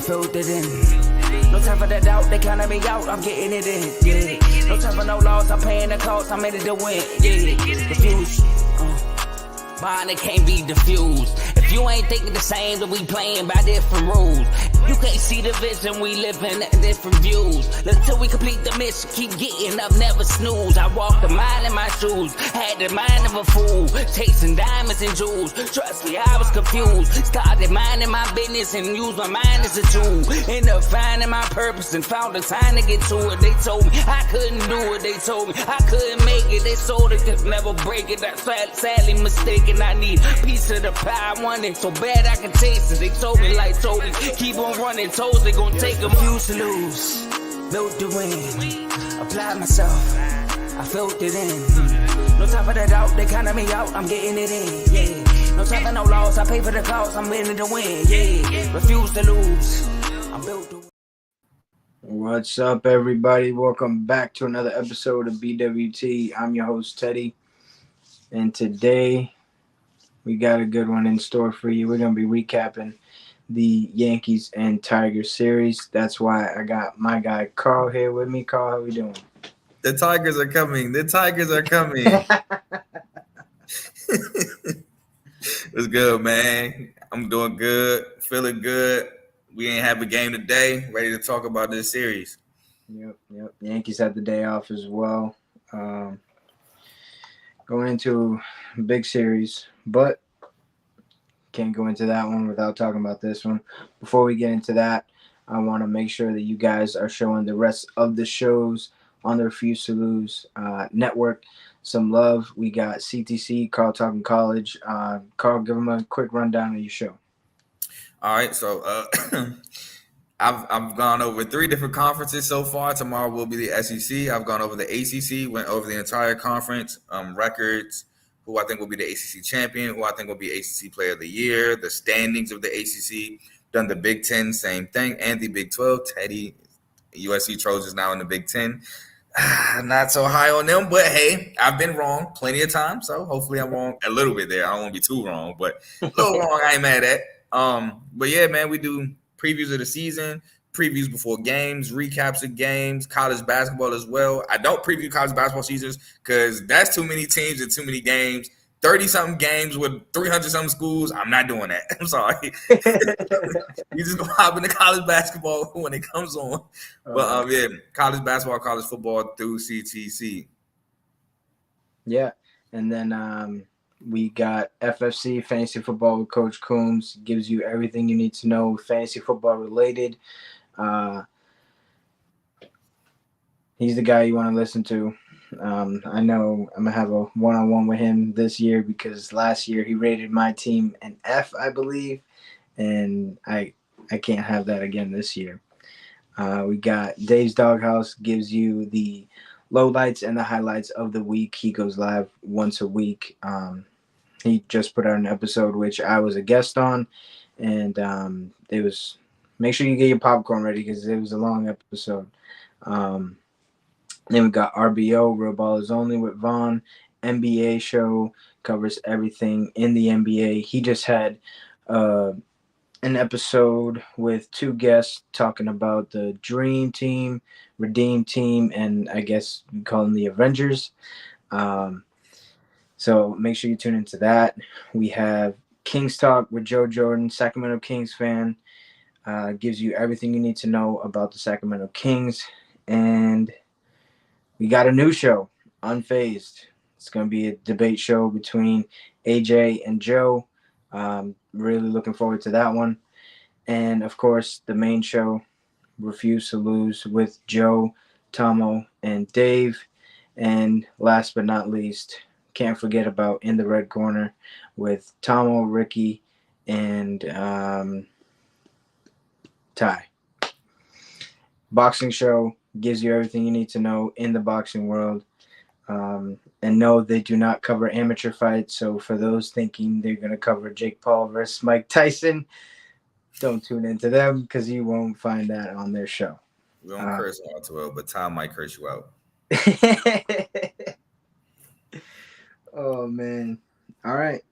filled it in. No time for the doubt, they counted me out, I'm getting it in, yeah. No time for no loss, I'm paying the cost, I'm in it to win, yeah. Diffuse, mine, it can't be diffused. If you ain't thinking the same, then we playing by different rules. You can't see the vision, we living at different views. Until we complete the mission, keep getting up, never snooze. I walked a mile in my shoes, had the mind of a fool, chasing diamonds and jewels. Trust me, I was confused. Started minding my business and used my mind as a tool. Ended up finding my purpose and found the time to get to it. They told me I couldn't do it, they told me I couldn't make it. They sold it, could never break it. That's sadly mistaken. I need a piece of the pie, I want it so bad I can taste it. They told me like told me, keep on running, toes they gon' take them. Used to lose, built to win, applied myself, I filled it in. No time for the doubt, they counted me out, I'm getting it in, yeah. No time for no loss, I pay for the cost, I'm winning to win, yeah. Refuse to lose, I'm built to win. What's up, everybody? Welcome back to another episode of BWT. I'm your host, Teddy, and today we got a good one in store for you. We're going to be recapping the Yankees and Tigers series. That's why I got my guy Carl here with me. Carl, how we doing? The Tigers are coming. The Tigers are coming. It's good, man. I'm doing good, feeling good. We ain't have a game today. Ready to talk about this series. Yep. Yankees had the day off as well. Going into a big series, but can't go into that one without talking about this one. Before we get into that, I want to make sure that you guys are showing the rest of the shows on the Refuse to Lose network some love. We got CTC, Carl Talking College. Carl, give them a quick rundown of your show. All right, so I've gone over 3 different conferences so far. Tomorrow will be the SEC. I've gone over the ACC, went over the entire conference, records, who I think will be the ACC champion, who I think will be ACC Player of the Year, the standings of the ACC, done the Big Ten, same thing, and the Big 12. Teddy, USC Trojans now in the Big Ten. Not so high on them, but hey, I've been wrong plenty of times, so hopefully I'm wrong a little bit there. I don't want to be too wrong, but a little wrong I ain't mad at. But yeah, man, we do previews of the season, previews before games, recaps of games, college basketball as well. I don't preview college basketball seasons because that's too many teams and too many games. 30-something games with 300-something schools. I'm not doing that. I'm sorry. You just gonna hop into college basketball when it comes on. But yeah, college basketball, college football through CTC. Yeah, and then we got FFC, Fantasy Football with Coach Coombs. Gives you everything you need to know fantasy football related. He's the guy you want to listen to. I know I'm going to have a one-on-one with him this year because last year he rated my team an F, I believe, and I can't have that again this year. We got Dave's Doghouse, gives you the lowlights and the highlights of the week. He goes live once a week. He just put out an episode which I was a guest on, and it was – make sure you get your popcorn ready because it was a long episode. Then we got RBO, Real Ballers Only with Vaughn. NBA show, covers everything in the NBA. He just had an episode with 2 guests talking about the Dream Team, Redeem Team, and I guess we call them the Avengers. So make sure you tune into that. We have Kings Talk with Joe Jordan, Sacramento Kings fan. Gives you everything you need to know about the Sacramento Kings. And we got a new show, Unfazed. It's going to be a debate show between AJ and Joe. Really looking forward to that one. And, of course, the main show, Refuse to Lose with Joe, Tomo, and Dave. And last but not least, can't forget about In the Red Corner with Tomo, Ricky, and Ty. Boxing show. Gives you everything you need to know in the boxing world. And no, they do not cover amateur fights. So for those thinking they're going to cover Jake Paul versus Mike Tyson, don't tune into them because you won't find that on their show. We don't curse out too well, but Tom might curse you out. Oh, man. All right.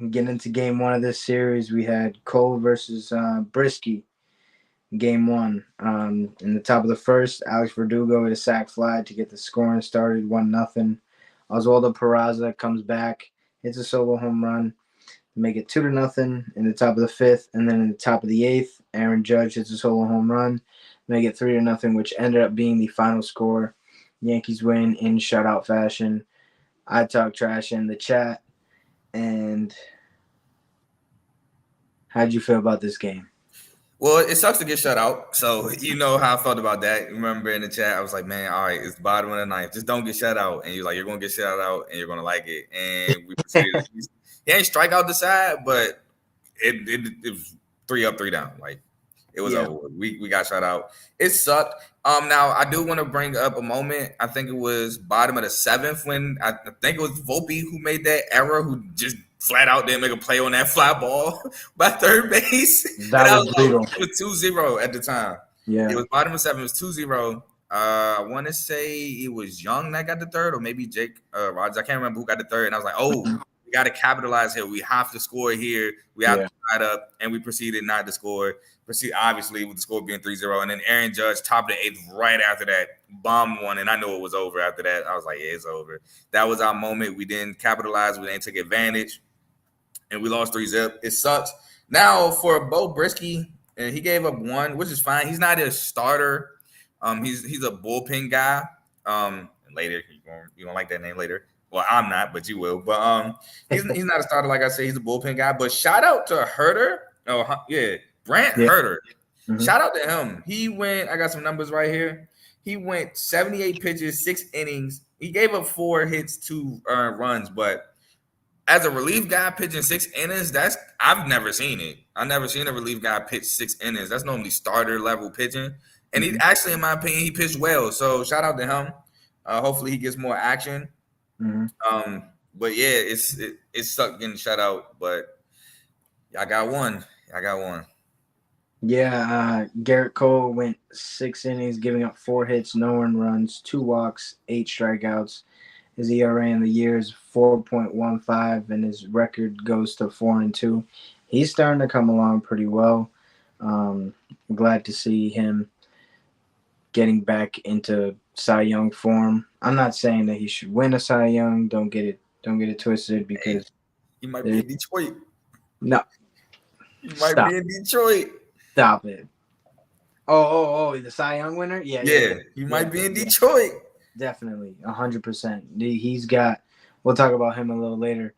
Getting into game 1 of this series, we had Cole versus Brisky. Game one. In the top of the first, Alex Verdugo hit a sac fly to get the scoring started, 1-0. Oswaldo Peraza comes back, hits a solo home run to make it 2-0 in the top of the fifth, and then in the top of the eighth, Aaron Judge hits a solo home run, make it 3-0, which ended up being the final score. Yankees win in shutout fashion. I talk trash in the chat. And how'd you feel about this game? Well, it sucks to get shut out. So you know how I felt about that. Remember in the chat, I was like, man, all right, it's the bottom of the ninth. Just don't get shut out. And you're like, you're gonna get shut out and you're gonna like it. And we proceeded. He ain't strike out the side, but it was 3 up, 3 down. Like it was over. We got shut out. It sucked. Now I do want to bring up a moment. I think it was bottom of the seventh when I think it was Volpe who made that error, who just flat out didn't make a play on that fly ball by third base. That and was brutal. It was 2-0 at the time. Yeah. It was bottom of seven. It was 2-0. I want to say it was Young that got the third, or maybe Jake Rogers. I can't remember who got the third. And I was like, oh, we got to capitalize here. We have to score here. We have to tie it up. And we proceeded not to score. Obviously, with the score being 3-0. And then Aaron Judge, top of the eighth, right after that, bombed one. And I knew it was over after that. I was like, yeah, it's over. That was our moment. We didn't capitalize. We didn't take advantage. And we lost 3-0. It sucks. Now, for Bo Brisky, and he gave up one, which is fine. He's not a starter. He's a bullpen guy. Later, you don't like that name later. Well, I'm not, but you will. But he's not a starter, like I said. He's a bullpen guy. But shout out to Herter. Oh, yeah. Brant Herter. Mm-hmm. Shout out to him. He went, I got some numbers right here. He went 78 pitches, 6 innings. He gave up 4 hits, 2 earned runs. But as a relief guy pitching 6 innings, I've never seen it. I've never seen a relief guy pitch 6 innings. That's normally starter level pitching. And he actually, in my opinion, he pitched well. So shout out to him. Hopefully he gets more action. Mm-hmm. But yeah, it sucked getting shut out. But I got one. Yeah, Garrett Cole went 6 innings, giving up 4 hits, no earned runs, 2 walks, 8 strikeouts. His ERA in the year is 4.15, and his record goes to 4-2. He's starting to come along pretty well. I'm glad to see him getting back into Cy Young form. I'm not saying that he should win a Cy Young. Don't get it twisted, because he might be in Detroit. No, he might be in Detroit. Stop it. Oh, the Cy Young winner? Yeah. He might be in Detroit. Definitely, 100%. He's got. We'll talk about him a little later.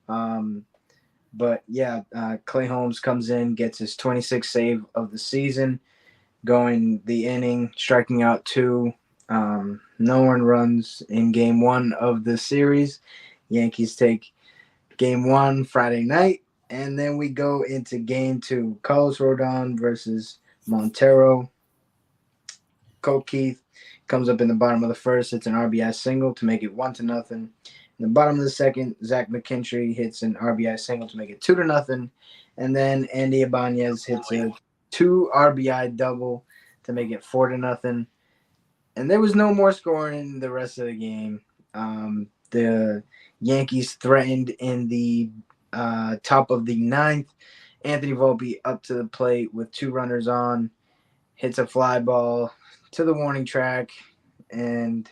But yeah, Clay Holmes comes in, gets his 26th save of the season, going the inning, striking out 2. No one runs in game 1 of the series. Yankees take game 1 Friday night, and then we go into game 2. Carlos Rodon versus Montero. Colt Keith comes up in the bottom of the first. It's an RBI single to make it 1-0. In the bottom of the second, Zach McKinstry hits an RBI single to make it 2-0. And then Andy Ibanez hits a 2 RBI double to make it 4-0. And there was no more scoring in the rest of the game. The Yankees threatened in the top of the 9th. Anthony Volpe up to the plate with 2 runners on, hits a fly ball to the warning track, and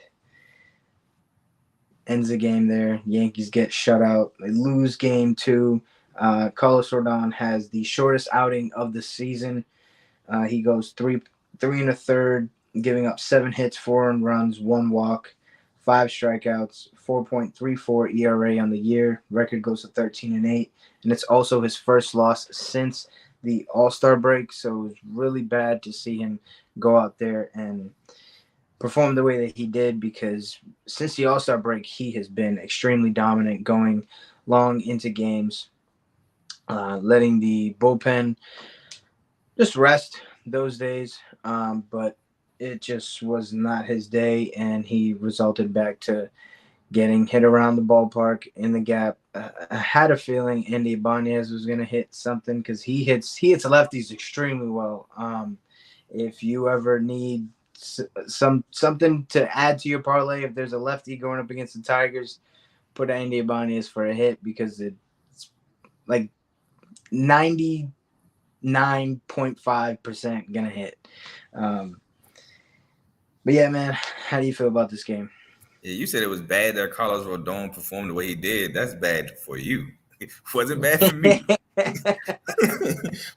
ends the game there. Yankees get shut out. They lose game 2. Carlos Rodon has the shortest outing of the season. He goes 3 1/3, giving up 7 hits, 4 earned runs, 1 walk, 5 strikeouts, 4.34 ERA on the year. Record goes to 13-8, and it's also his first loss since the All-Star break. So it was really bad to see him go out there and perform the way that he did, because since the All-Star break, he has been extremely dominant, going long into games, letting the bullpen just rest those days. But it just was not his day, and he resulted back to getting hit around the ballpark in the gap. I had a feeling Andy Ibanez was going to hit something, because he hits lefties extremely well. If you ever need something to add to your parlay, if there's a lefty going up against the Tigers, put Andy Ibanez for a hit, because it's like 99% 99.5% gonna hit. But yeah, man, how do you feel about this game? Yeah, you said it was bad that Carlos Rodon performed the way he did. That's bad for you. It wasn't bad for me.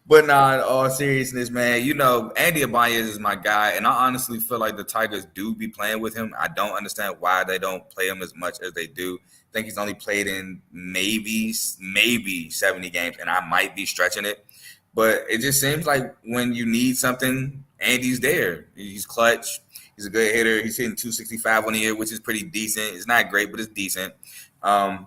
But nah, in all seriousness, man, Andy Abayez is my guy, and I honestly feel like the Tigers do be playing with him. I don't understand why they don't play him as much as they do. I think he's only played in maybe 70 games, and I might be stretching it. But it just seems like when you need something, Andy's there. He's clutch. He's a good hitter. He's hitting 265 on the year, which is pretty decent. It's not great, but it's decent. Yeah,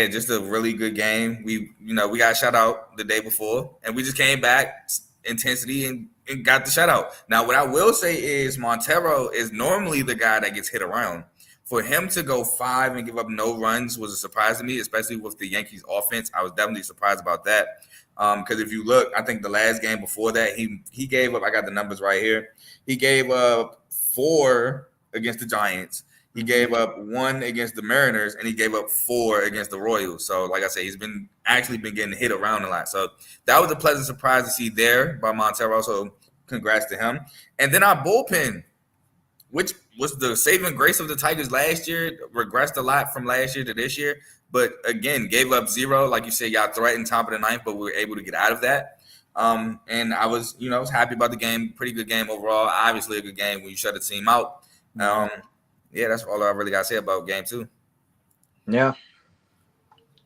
just a really good game. We got a shutout the day before, and we just came back intensity and got the shutout. Now, what I will say is Montero is normally the guy that gets hit around. For him to go 5 and give up no runs was a surprise to me, especially with the Yankees offense. I was definitely surprised about that. Because if you look, I think the last game before that, he gave up, I got the numbers right here. He gave up 4 against the Giants. He gave up 1 against the Mariners, and he gave up 4 against the Royals. So, like I said, he's been getting hit around a lot. So that was a pleasant surprise to see there by Montero. So congrats to him. And then our bullpen, which was the saving grace of the Tigers last year, regressed a lot from last year to this year. But again, gave up 0. Like you said, y'all threatened top of the ninth, but we were able to get out of that. And I was happy about the game. Pretty good game overall. Obviously a good game when you shut the team out. Yeah, that's all I really got to say about game 2. Yeah.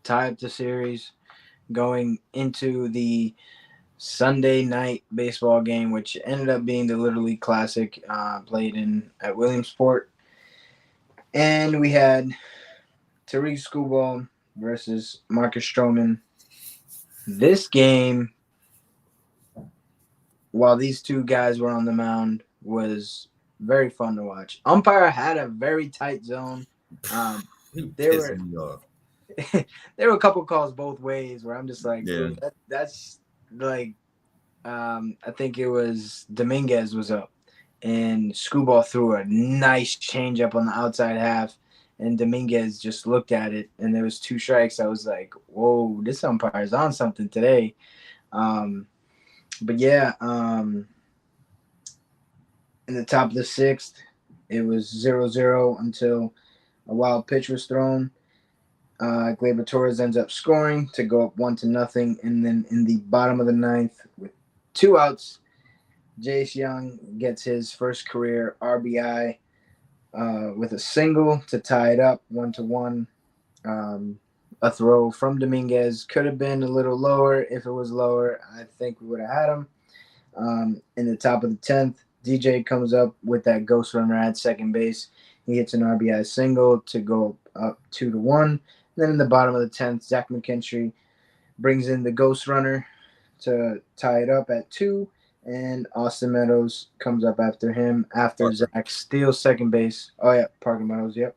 Tie up the series going into the Sunday night baseball game, which ended up being the Little League Classic played at Williamsport. And we had Tariq Skubal versus Marcus Stroman. This game, while these two guys were on the mound, was very fun to watch. Umpire had a very tight zone. There were a couple calls both ways where I'm just like, yeah. that's like, I think it was Dominguez was up, and Skubal threw a nice changeup on the outside half, and Dominguez just looked at it, and there was 2 strikes. I was like, whoa, this umpire's on something today. But yeah, in the top of the 6th, it was 0-0 until a wild pitch was thrown. Gleyber Torres ends up scoring to go up 1-0, and then in the bottom of the 9th, with 2 outs, Jace Young gets his first career RBI with a single to tie it up 1-1. A throw from Dominguez could have been a little lower. If it was lower, I think we would have had him. In the top of the 10th, DJ comes up with that ghost runner at second base. He hits an RBI single to go up 2-1. Then in the bottom of the 10th, Zach McKinstry brings in the ghost runner to tie it up at 2. And Austin Meadows comes up after him after Zach steals second base. Oh, yeah, Parker Meadows, yep.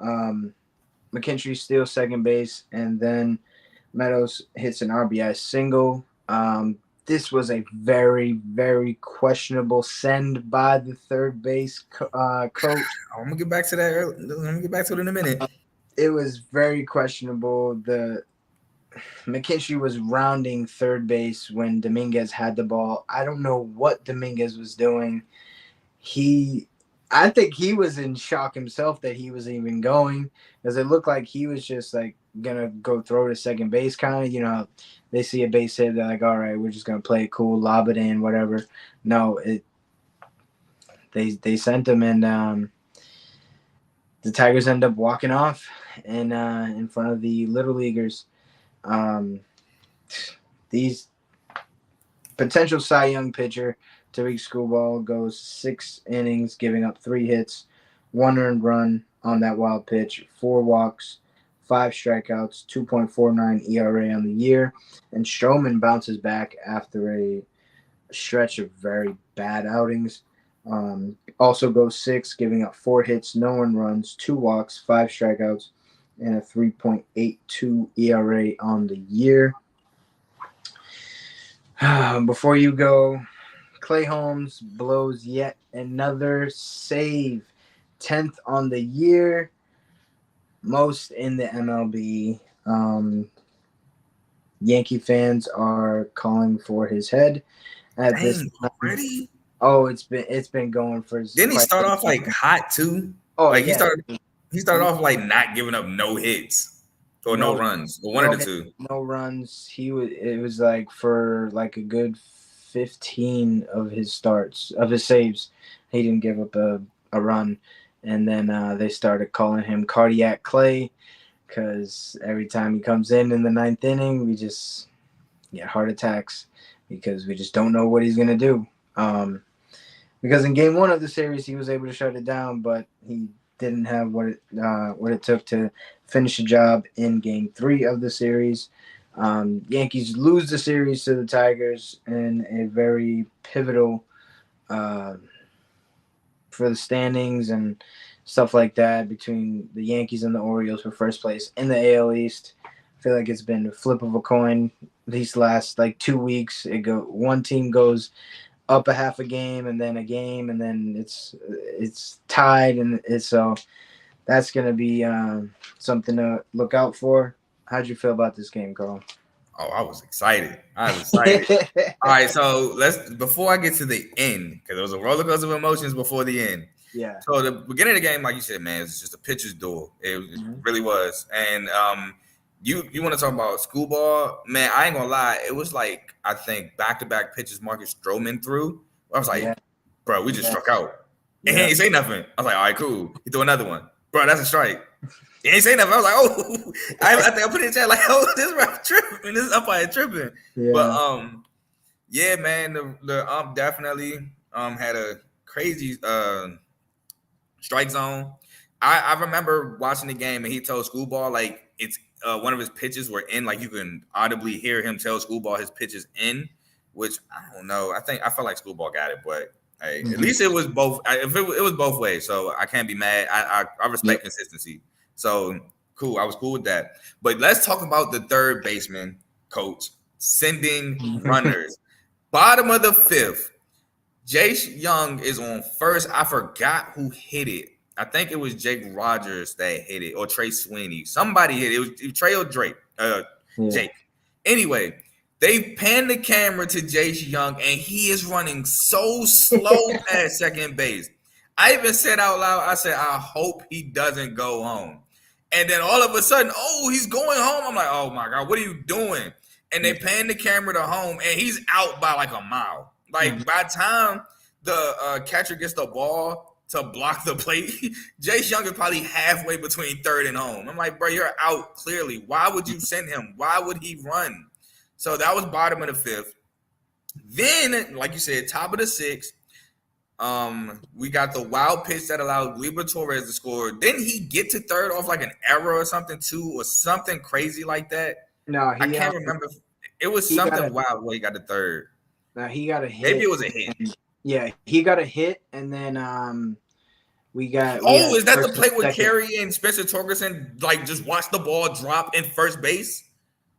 McKinstry steals second base, and then Meadows hits an RBI single. This was a very, very questionable send by the third base coach. I'm gonna get back to that. Let me get back to it in a minute. It was very questionable. McKinstry was rounding third base when Dominguez had the ball. I don't know what Dominguez was doing. I think he was in shock himself that he was even going, because it looked like he was just like gonna go throw to second base, kind of. They see a base hit, they're like, all right, we're just gonna play it cool, lob it in, whatever. No, they sent him, and the Tigers end up walking off in front of the Little Leaguers. These potential Cy Young pitcher Tariq Skubal goes 6 innings, giving up 3 hits, 1 earned run on that wild pitch, 4 walks, 5 strikeouts, 2.49 ERA on the year. And Stroman bounces back after a stretch of very bad outings. Also goes 6, giving up 4 hits, no earned runs, 2 walks, 5 strikeouts, and a 3.82 ERA on the year. Before you go, Clay Holmes blows yet another save. 10th on the year. Most in the MLB. Yankee fans are calling for his head at this Dang, time. already? Oh, it's been going for Didn't he quite start some off like time. hot too? Oh Like he yeah, started he started he off like not giving up no hits or no no runs or one no of the hit, two. no runs. It was like for like a good 15 of his starts of his saves, he didn't give up a run, and then they started calling him Cardiac Clay because every time he comes in the ninth inning, we just get heart attacks because we just don't know what he's gonna do. Because in game one of the series, he was able to shut it down, but he didn't have what it took to finish the job in game three of the series. Yankees lose the series to the Tigers in a very pivotal uh, for the standings and stuff like that between the Yankees and the Orioles for first place in the AL East. I feel like it's been a flip of a coin these last like 2 weeks. One team goes up a half a game and then a game and then it's tied and it's so that's gonna be something to look out for. How'd you feel about this game, Carl? Oh, I was excited. I was excited. All right, so let's before I get to the end, because there was a roller coaster of emotions before the end. Yeah. So the beginning of the game, like you said, man, it's just a pitcher's duel. It really was. And you want to talk about school ball, man? I ain't gonna lie, it was like I think back-to-back pitches Marcus Stroman threw. I was like, Yeah. bro, we just Yeah. struck out. And he Yeah. ain't say nothing. I was like, all right, cool. He threw another one, bro. That's a strike. He ain't say nothing. I was like, oh, I think I put it in chat like, oh, this ref tripping, this umpire tripping. But Yeah. yeah, man, the ump definitely had a crazy strike zone. I remember watching the game and he told Schoolball like it's one of his pitches were in, like you can audibly hear him tell Schoolball his pitches in, which I don't know. I felt like Schoolball got it, but hey, at least it was both. If it was both ways, so I can't be mad. I respect Yep. consistency. So cool, I was cool with that. But let's talk about the third baseman coach sending runners. Bottom of the fifth. Jace Young is on first. I forgot who hit it. I think it was Jake Rogers that hit it, or Trey Sweeney. Somebody hit it. It was Trey or Drake. Jake. Anyway, they panned the camera to Jace Young, and he is running so slow past second base. I even said out loud, I said, I hope he doesn't go home. And then all of a sudden, oh, he's going home. I'm like, oh my God, what are you doing? And they pan the camera to home, and he's out by like a mile. Like by the time the catcher gets the ball to block the plate, Jace Young is probably halfway between third and home. I'm like, bro, you're out clearly. Why would you send him? Why would he run? So that was bottom of the fifth. Then, like you said, top of the sixth, we got the wild pitch that allowed Gleyber Torres to score. Didn't he get to third off like an error or something too, or something crazy like that? No, I can't remember. It was something wild where he got to third. No, he got a hit. Maybe it was a hit. Yeah, he got a hit, and then we got. Oh, is that the play with Carey and Spencer Torgerson like just watch the ball drop in first base?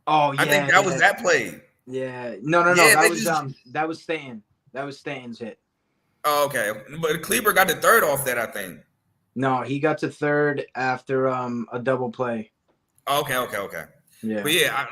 Oh yeah, I think that was that play. Yeah, no. That was Stanton. That was Stanton's hit. Oh, okay, but Kleber got to third off that, I think. No, he got to third after a double play. Okay. Yeah, but yeah,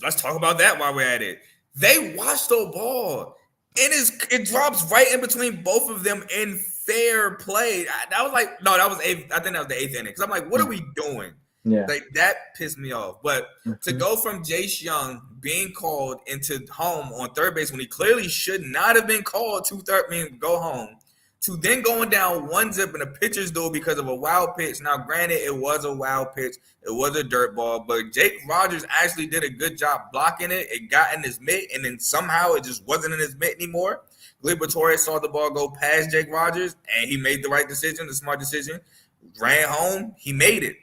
let's talk about that while we're at it. They watched the ball. It drops right in between both of them in fair play. That was like that was eighth. I think that was the eighth inning. Because I'm like, what are we doing? Yeah, like that pissed me off. But to go from Jace Young being called into home on third base when he clearly should not have been called to third, go home, to then going down 1-0 in a pitcher's duel because of a wild pitch. Now, granted, it was a wild pitch. It was a dirt ball. But Jake Rogers actually did a good job blocking it. It got in his mitt, and then somehow it just wasn't in his mitt anymore. Gleyber Torres saw the ball go past Jake Rogers, and he made the right decision, the smart decision. Ran home. He made it.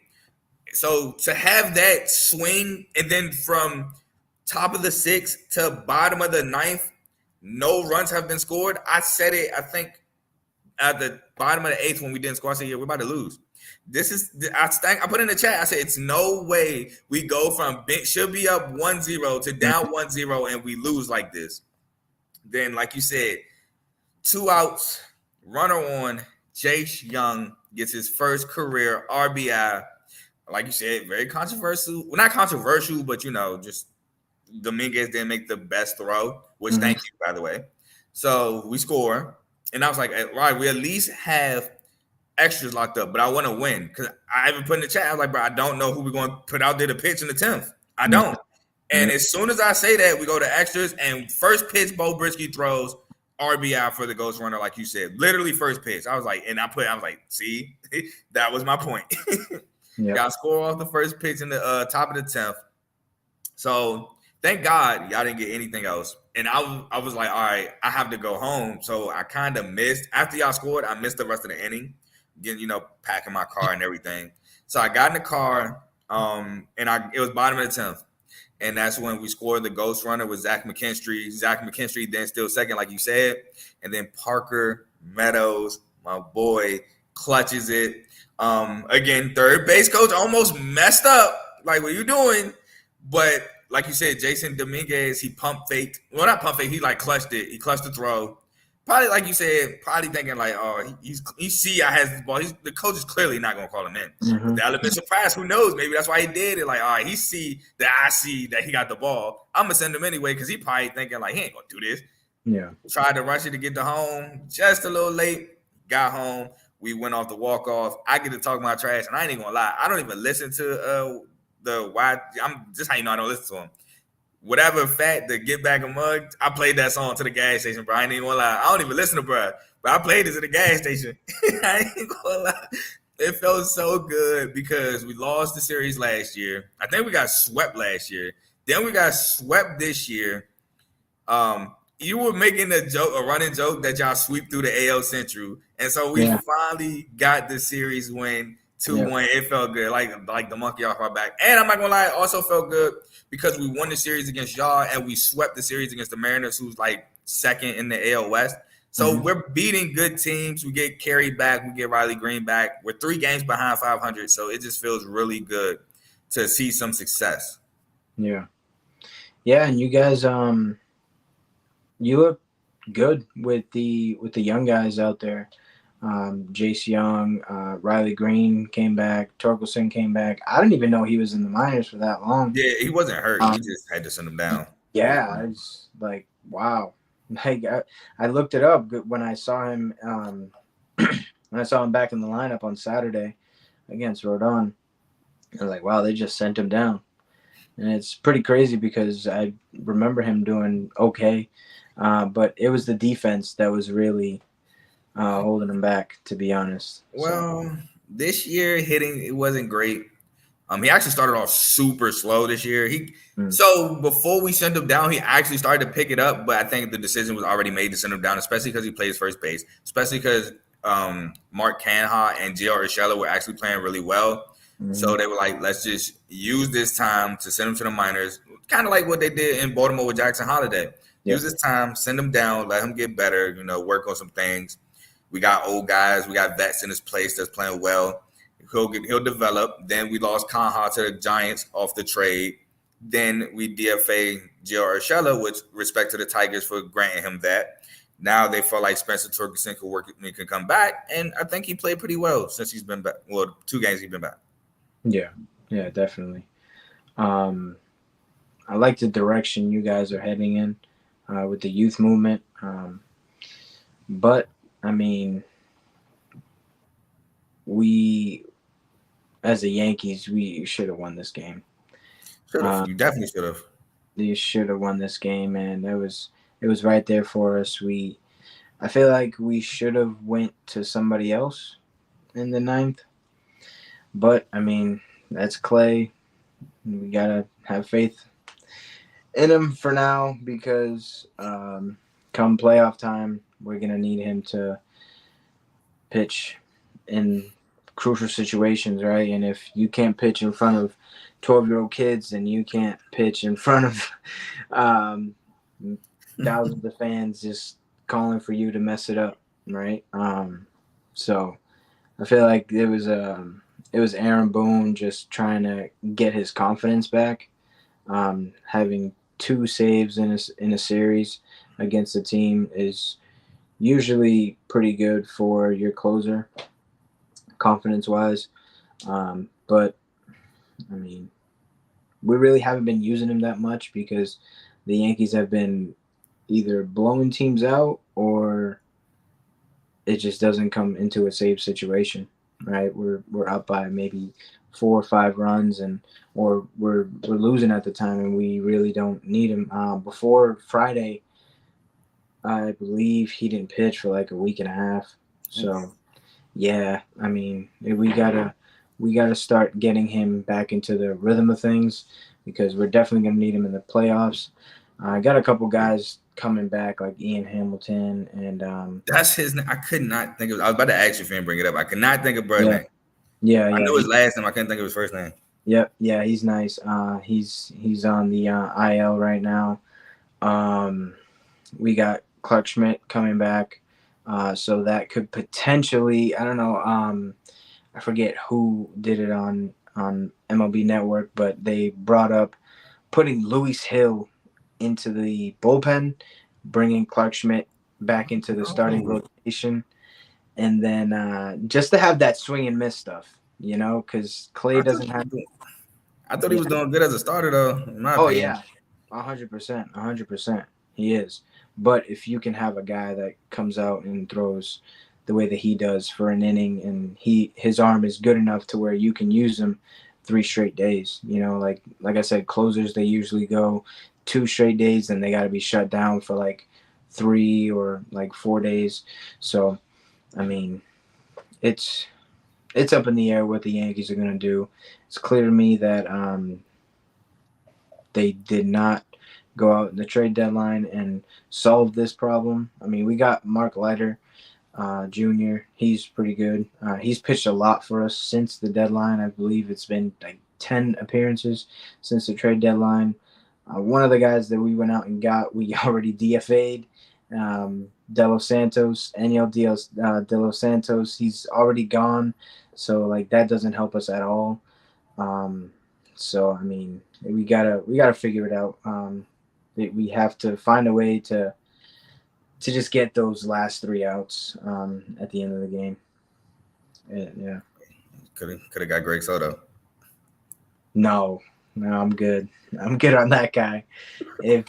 So to have that swing, and then from top of the sixth to bottom of the ninth, no runs have been scored. I said it, I think, at the bottom of the eighth when we didn't score. I said, yeah, we're about to lose. I put in the chat, I said, it's no way we go from should be up 1-0 to down 1-0 and we lose like this. Then, like you said, 2 outs, runner on, Jace Young gets his first career RBI. Like you said, very controversial. Well, not controversial, but just Dominguez didn't make the best throw, which thank you, by the way. So we score. And I was like, right, we at least have extras locked up, but I want to win. Because I even put in the chat, I was like, bro, I don't know who we're going to put out there to pitch in the 10th. I don't. And as soon as I say that, we go to extras, and first pitch, Bo Brisky throws RBI for the ghost runner, like you said. Literally first pitch. I was like, see, that was my point. Got score off the first pitch in the top of the 10th. So thank God y'all didn't get anything else. And I was like, all right, I have to go home. So I kind of missed, after y'all scored, I missed the rest of the inning, getting, packing my car and everything. So I got in the car, and it was bottom of the 10th. And that's when we scored the ghost runner with Zach McKinstry. Zach McKinstry then still second, like you said. And then Parker Meadows, my boy, clutches it. Again, third base coach almost messed up. Like, what are you doing? But like you said, Jason Dominguez, he pump faked. Well, not pump fake. He clutched it. He clutched the throw. Probably, like you said, probably thinking like, oh, he see I has this ball. The coach is clearly not gonna call him in. The element of surprise, who knows? Maybe that's why he did it. Like, all right, he see that I see that he got the ball. I'm gonna send him anyway because he probably thinking like he ain't gonna do this. Yeah. Tried to rush it to get to home, just a little late. Got home. We went off the walk off. I get to talk my trash, and I ain't even gonna lie. I don't even listen to the why. I'm just how you know I don't listen to him. Whatever fact, the Get Back a Mug, I played that song to the gas station, bro. I ain't even gonna lie. I don't even listen to bro, but I played it to the gas station. I ain't gonna lie. It felt so good because we lost the series last year. I think we got swept last year. Then we got swept this year. You were making a running joke that y'all sweep through the AL Central. And so we finally got the series win 2-1. It felt good, like the monkey off our back. And I'm not gonna lie, it also felt good because we won the series against y'all and we swept the series against the Mariners, who's like second in the AL West. So we're beating good teams. We get Carey back. We get Riley Green back. We're 3 games behind 500. So it just feels really good to see some success. Yeah. Yeah, and you guys, you look good with the young guys out there. Jace Young, Riley Green came back, Torkelson came back. I didn't even know he was in the minors for that long. Yeah, he wasn't hurt. He just had to send him down. Yeah, I was like, wow. Like I looked it up when I saw him back in the lineup on Saturday against Rodon. I was like, wow, they just sent him down. And it's pretty crazy because I remember him doing okay. But it was the defense that was really holding him back, to be honest. Well, this year hitting, it wasn't great. He actually started off super slow this year. So before we sent him down, he actually started to pick it up, but I think the decision was already made to send him down, especially because he plays first base, especially because Mark Canha and Gio Urshela were actually playing really well. So they were like, let's just use this time to send him to the minors, kind of like what they did in Baltimore with Jackson Holiday. Use this time, send him down, let him get better, work on some things. We got old guys. We got vets in his place that's playing well. He'll develop. Then we lost Canha to the Giants off the trade. Then we DFA Gio Urshela, with respect to the Tigers for granting him that. Now they felt like Spencer Torkelson can come back, and I think he played pretty well since he's been back. Well, 2 games he's been back. Yeah, definitely. I like the direction you guys are heading in with the youth movement. But, I mean, we, as the Yankees, we should have won this game. You definitely should have. You should have won this game, and it was right there for us. I feel like we should have went to somebody else in the 9th. But, I mean, that's Clay. We got to have faith in him for now because come playoff time, we're going to need him to pitch in crucial situations, right? And if you can't pitch in front of 12-year-old kids, then you can't pitch in front of thousands of fans just calling for you to mess it up, right? So I feel like it was Aaron Boone just trying to get his confidence back. Having 2 saves in a series against a team is usually pretty good for your closer, confidence-wise. But, I mean, we really haven't been using him that much because the Yankees have been either blowing teams out or it just doesn't come into a save situation, right? We're up by maybe 4 or 5 runs, and or we're losing at the time, and we really don't need him. Before Friday, I believe he didn't pitch for like a week and a half. So yeah, I mean we gotta start getting him back into the rhythm of things because we're definitely gonna need him in the playoffs. I got a couple guys coming back like Ian Hamilton and That's his name. I could not think of. I was about to ask you if you didn't bring it up. I could not think of Bird's yeah, name. yeah, I yeah. knew his last name. I couldn't think of his first name. Yep, yeah, he's nice. He's on the IL right now. Um, we got Clark Schmidt coming back, so that could potentially, I don't know. I forget who did it on MLB Network, but they brought up putting Luis Hill into the bullpen, bringing Clark Schmidt back into the starting Oh, rotation, and then just to have that swing and miss stuff, because Clay I thought doesn't he have. was doing, I thought he Yeah. was doing good as a starter, though. In my Oh opinion, yeah, 100%, 100%. He is. But if you can have a guy that comes out and throws the way that he does for an inning, and his arm is good enough to where you can use him 3 straight days. Like I said, closers they usually go 2 straight days, and they got to be shut down for like 3 or like 4 days. So I mean, it's it's up in the air what the Yankees are gonna do. It's clear to me that they did not go out in the trade deadline and solve this problem. I mean, we got Mark Leiter Jr. He's pretty good. He's pitched a lot for us since the deadline. I believe it's been like 10 appearances since the trade deadline. One of the guys that we went out and got, we already DFA'd. De Los Santos, De Los Santos, he's already gone. So, like, that doesn't help us at all. Um, so I mean, we gotta figure it out. We have to find a way to just get those last 3 outs at the end of the game. Yeah. could have got Greg Soto. No, no, I'm good. I'm good on that guy. If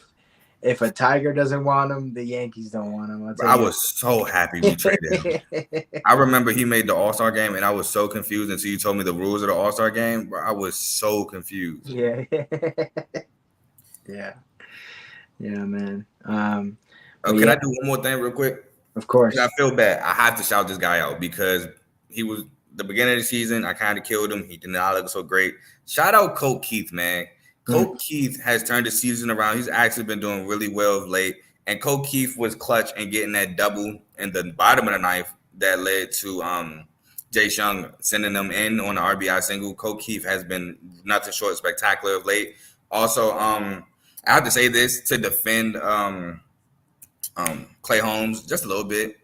if a Tiger doesn't want him, the Yankees don't want him. I'll But tell I you. was so happy we traded him. I remember he made the All-Star game, and I was so confused until you told me the rules of the All-Star game. Bro, I was so confused. Yeah. Yeah. Yeah, man. But Can yeah, I do one more thing real quick? of I course. feel bad. I have to shout this guy out because he was the beginning of the season. I kind of killed him. He did not look so great. Shout out Colt Keith, man. Mm. Colt Keith has turned the season around. He's actually been doing really well of late. And Colt Keith was clutch in getting that double in the bottom of the ninth that led to Jay Young sending them in on the RBI single. Colt Keith has been nothing short of spectacular of late. Also, I have to say this to defend Clay Holmes just a little bit.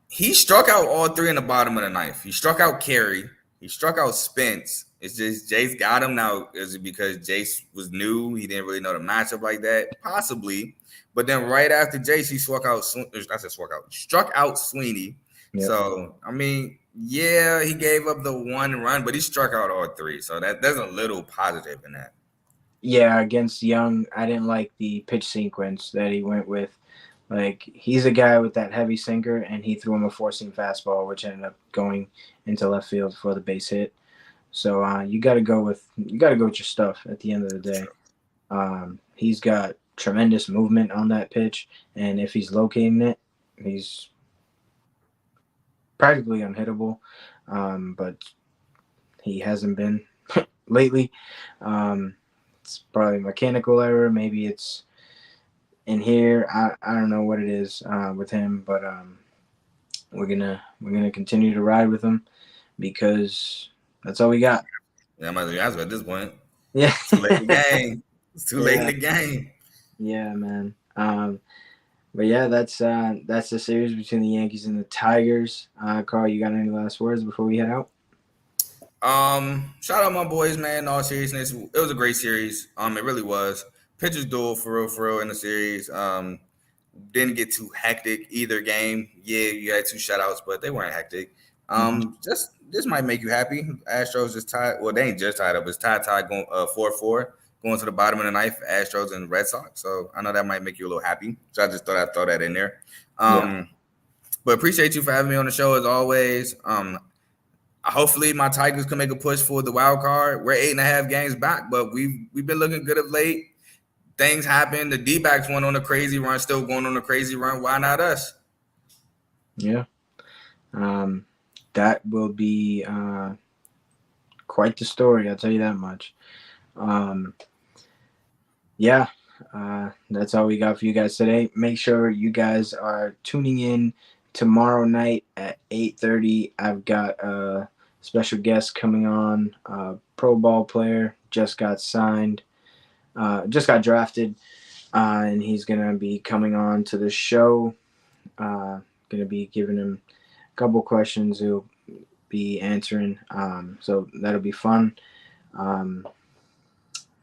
He struck out all three in the bottom of the ninth. He struck out Carey. He struck out Spence. It's just Jace got him now. Is it because Jace was new? He didn't really know the matchup like that? Possibly. But then right after Jace, he struck out. Struck out Sweeney. Yep. So I mean, yeah, he gave up the one run, but he struck out all three. So there's a little positive in that. Yeah, against Young, I didn't like the pitch sequence that he went with. Like, he's a guy with that heavy sinker, and he threw him a four-seam fastball, which ended up going into left field for the base hit. So you got to go with your stuff at the end of the day. He's got tremendous movement on that pitch, and if he's locating it, he's practically unhittable. But he hasn't been lately. It's probably a mechanical error. Maybe it's in here. I don't know what it is with him, but we're gonna continue to ride with him because that's all we got. Yeah, I might be honest at this point. Yeah. It's too late in the game. It's too late in the game. Yeah, man. But yeah, that's the series between the Yankees and the Tigers. Carl, you got any last words before we head out? Shout out my boys, man. In all seriousness, it was a great series. It really was. Pitchers duel for real in the series. Didn't get too hectic either game. Yeah, you had two shutouts, but they weren't hectic. Just this might make you happy. Astros is tied. Well, they ain't just tied up. It's tied going 4-4, going to the bottom of the ninth. Astros and Red Sox. So I know that might make you a little happy. So I just thought I'd throw that in there. But appreciate you for having me on the show as always. Hopefully my Tigers can make a push for the wild card. We're 8.5 games back, but we've been looking good of late. Things happen. The D-backs went on a crazy run, still going on a crazy run. Why not us? Yeah. That will be quite the story, I'll tell you that much. That's all we got for you guys today. Make sure you guys are tuning in tomorrow night at 8:30. I've got a special guest coming on, pro ball player, just got signed, just got drafted, and he's going to be coming on to the show. Going to be giving him a couple questions he'll be answering. So that'll be fun.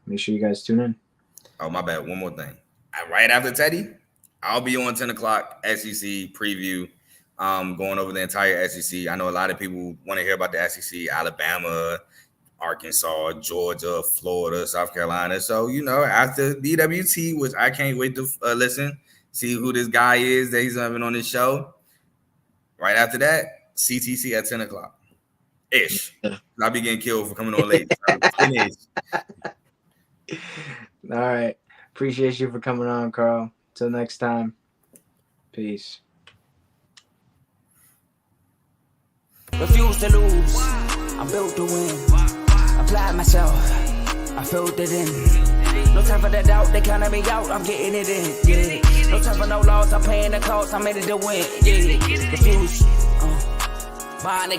Make sure you guys tune in. Oh, my bad. One more thing. Right after Teddy, I'll be on 10 o'clock SEC preview, going over the entire SEC. I know a lot of people want to hear about the SEC, Alabama, Arkansas, Georgia, Florida, South Carolina. So, after BWT, which I can't wait to listen, see who this guy is that he's having on his show. Right after that, CTC at 10 o'clock. Ish. I'll be getting killed for coming on late. So finish. All right. Appreciate you for coming on, Carl. Till next time. Peace. Refuse to lose. I'm built to win. Apply myself. I filled it in. No time for the doubt. They counted me out. I'm getting it in. Yeah. No time for no loss. I'm paying the cost. I'm in it to win. Yeah. Refuse. Buying